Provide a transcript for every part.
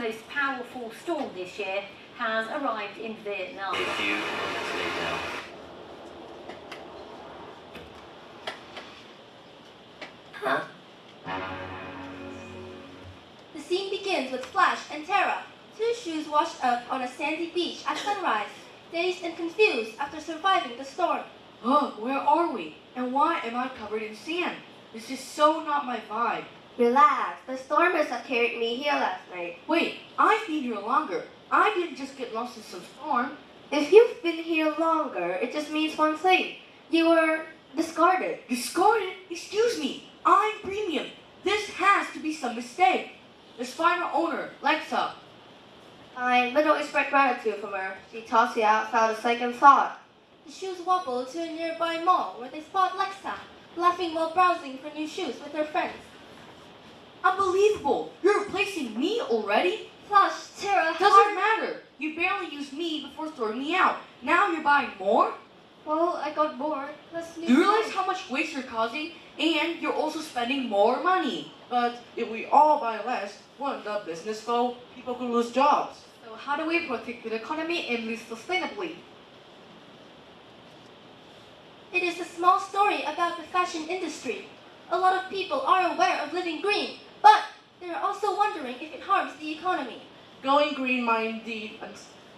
most powerful storm this year has arrived in Vietnam. If you want to stay down. Huh? The scene begins with Flash and Terra, two shoes washed up on a sandy beach at sunrise, dazed and confused after surviving the storm. Oh, where are we? And why am I covered in sand? This is so not my vibe. Relax, the stormers have carried me here last night. Wait, I've been here longer. I didn't just get lost in some storm. If you've been here longer, it just means one thing. You were discarded. Discarded? Excuse me, I'm premium. This has to be some mistake. Let's find our owner, Lexa. Fine, but don't expect gratitude from her. She tossed you out without a second thought. The shoes wobble to a nearby mall where they spot Lexa, laughing while browsing for new shoes with her friends. Unbelievable! You're replacing me already? Flash, Terra, Doesn't matter. You barely used me before throwing me out. Now you're buying more? Well, I got bored. Let's Do you realize how much waste you're causing? And you're also spending more money. But if we all buy less, won't the business fall? People could lose jobs. So how do we protect the economy and live sustainably? It is a small story about the fashion industry. A lot of people are aware of living green, but they are also wondering if it harms the economy. Going green might indeed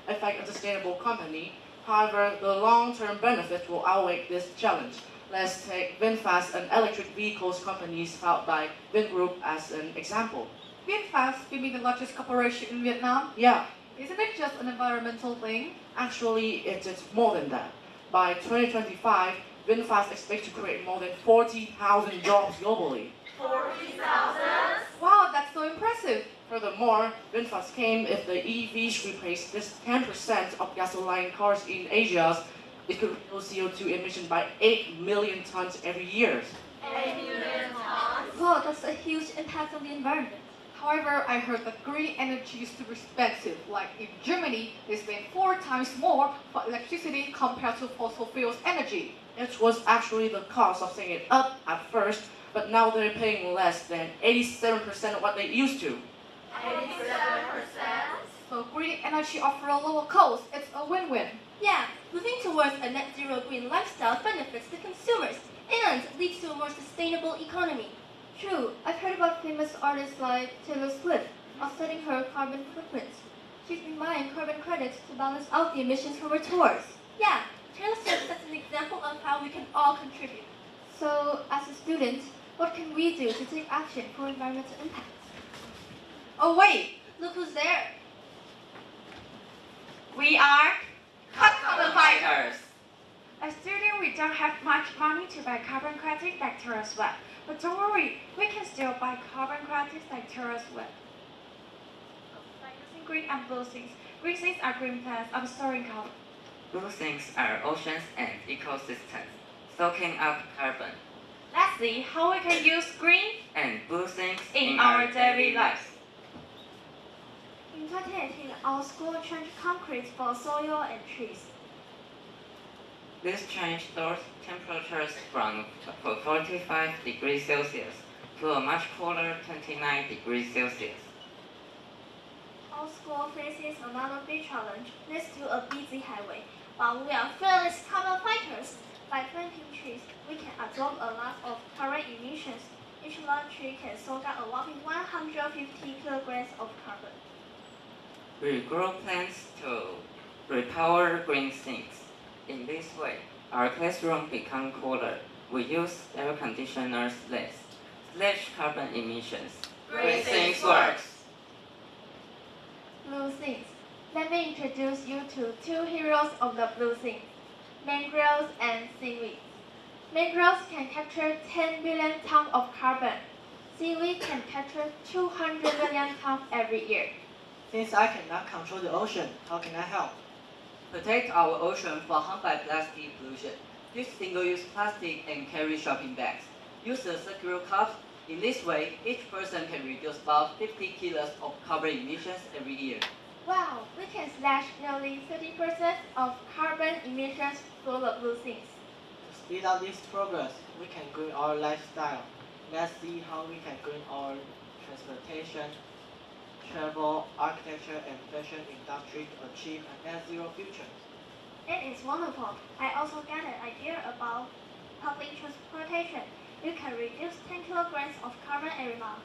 affect a sustainable company. However, the long-term benefit will outweigh this challenge. Let's take VinFast, an electric vehicles company founded by Vingroup, as an example. VinFast, you mean the largest corporation in Vietnam? Yeah, Isn't it just an environmental thing? actually it is more than that. By 2025, VinFast expects to create more than 40,000 jobs globally. 40,000? Wow, that's so impressive. Furthermore, VinFast came if the EVs replace this 10% of gasoline cars in Asia, it could reduce CO2 emissions by 8 million tons every year. 8 million tons? Wow, that's a huge impact on the environment. However, I heard that green energy is too expensive. Like in Germany, they spend 4 times more for electricity compared to fossil fuels energy. It was actually the cost of setting it up at first, but now they're paying less than 87% of what they used to. 87%? So green energy offer a lower cost. It's a win-win. Yeah, moving towards a net zero green lifestyle benefits the consumers and leads to a more sustainable economy. True, I've heard about famous artists like Taylor Swift offsetting her carbon footprint. She's been buying carbon credits to balance out the emissions from her tours. Yeah, Taylor Swift sets an example of how we can all contribute. So, as a student, what can we do to take action for environmental impact? Oh wait, look who's there. We are carbon fighters. As students, we don't have much money to buy carbon credits like Taylor Swift. But don't worry, we can still buy carbon credits like Taylor Swift. By using green and blue things. Green things are green plants absorbing carbon. Blue things are oceans and ecosystems, soaking up carbon. Let's see how we can use green And blue things in our daily lives. In 2018, our school changed concrete for soil and trees. This change lowered temperatures from 45 degrees Celsius to a much cooler 29 degrees Celsius. Our school faces another big challenge, next to a busy highway. While we are fearless carbon fighters, by planting trees, we can absorb a lot of carbon emissions. Each large tree can soak up a whopping 150 kilograms of carbon. We grow plants to repower green things. In this way, our classroom become cooler. We use air conditioners less, slash carbon emissions. Green things works. Blue things. Let me introduce you to two heroes of the blue things, mangroves and seaweed. Mangroves can capture 10 billion tons of carbon. Seaweed can capture 200 million tons every year. Since I cannot control the ocean, how can I help? Protect our ocean from harm by plastic pollution. Use single-use plastic and carry shopping bags. Use a circular cup. In this way, each person can reduce about 50 kilos of carbon emissions every year. Wow, we can slash nearly 30% of carbon emissions through the blue things. To speed up this progress, we can green our lifestyle. Let's see how we can green our transportation. travel, architecture, and fashion industry to achieve a net zero future. It is wonderful. I also get an idea about public transportation. You can reduce 10 kilograms of carbon every month.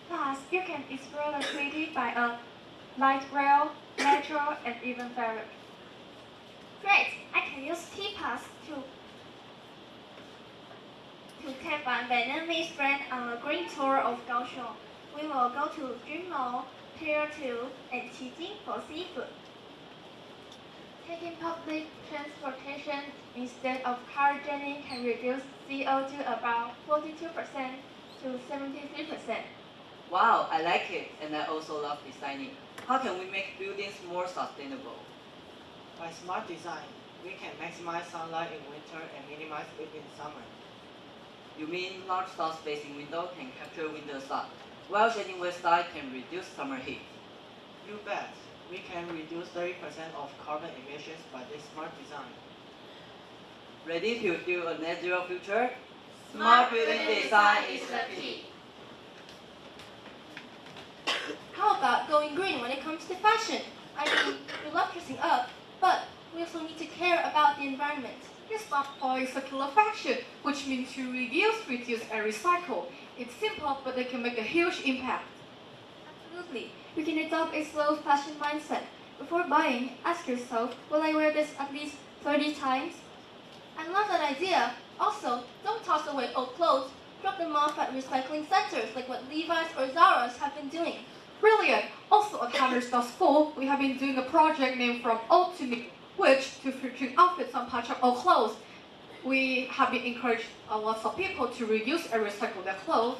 Plus, you can explore the city by a light rail, metro, and even ferry. Great! I can use T-Pass to take my Vietnamese friend on a green tour of Kaohsiung. We will go to Dream Mall, Pier 2, and Qijing for seafood. Taking public transportation instead of car journey can reduce CO2 about 42% to 73%. Wow, I like it, and I also love designing. How can we make buildings more sustainable? By smart design, we can maximize sunlight in winter and minimize it in summer. You mean large south-facing window can capture winter sun, while shading west side can reduce summer heat? You bet. We can reduce 30% of carbon emissions by this smart design. Ready to build a net zero future? Smart building design is the key. How about going green when it comes to fashion? I mean, we love dressing up, but we also need to care about the environment. Let's not follow circular fashion, which means to reduce, and recycle. It's simple, but it can make a huge impact. Absolutely. We can adopt a slow fashion mindset. Before buying, ask yourself, will I wear this at least 30 times? I love that idea. Also, don't toss away old clothes. Drop them off at recycling centers like what Levi's or Zara's have been doing. Brilliant! Also at Hammerstone School, we have been doing a project named From Old to New, which to featuring outfits on patch of old clothes. We have been encouraged lots of people to reuse and recycle their clothes.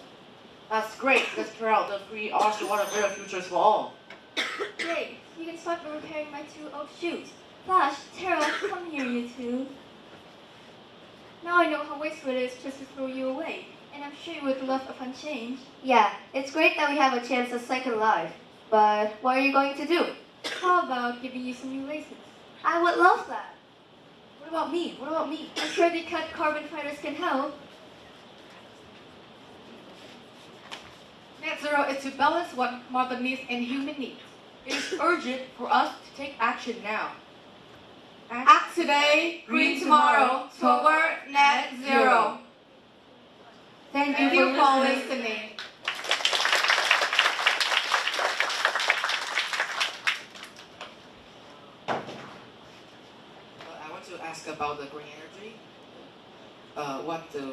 That's great. Let's carry out the 3 R's to want a better futures for all. Great. You can start by repairing my 2 old shoes. Flash, Tara, come here, you two. Now I know how wasteful it is just to throw you away, and I'm sure you would love a fun change. Yeah, it's great that we have a chance at second life. But what are you going to do? How about giving you some new laces? I would love that. What about me? What about me? I'm sure the cut carbon fighters can help. Net zero is to balance what mother needs and human needs. It is urgent for us to take action now. Act today, green tomorrow, toward net zero. Thank Thank you for listening. I want to ask about the green energy. What the